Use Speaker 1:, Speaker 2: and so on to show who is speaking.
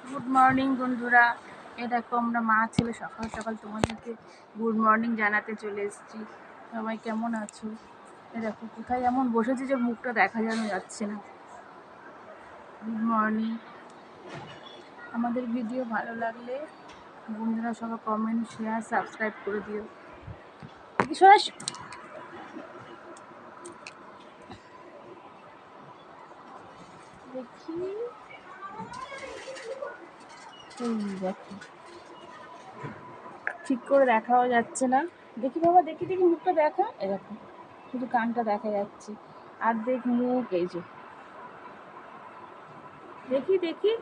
Speaker 1: Good morning বন্ধুরা। এ দেখো আমরা মা ছেলে সকাল সকাল তোমাদেরকে গুড মর্নিং জানাতে চলে এসেছি। সবাই কেমন আছো? এ দেখো কোথায় এমন বসেছি যে মুখটা দেখা যেন যাচ্ছে না। Good morning. আমাদের ভিডিও ভালো লাগলে বন্ধুরা সবাই কমেন্ট শেয়ার সাবস্ক্রাইব করে দিও। দেখি দেখো ঠিক করে দেখাও যাচ্ছে না। দেখি বাবা, দেখি দেখি মুখটা দেখা। এরকম শুধু কানটা দেখা যাচ্ছে, আর দেখ মুখ এই যে। দেখি দেখি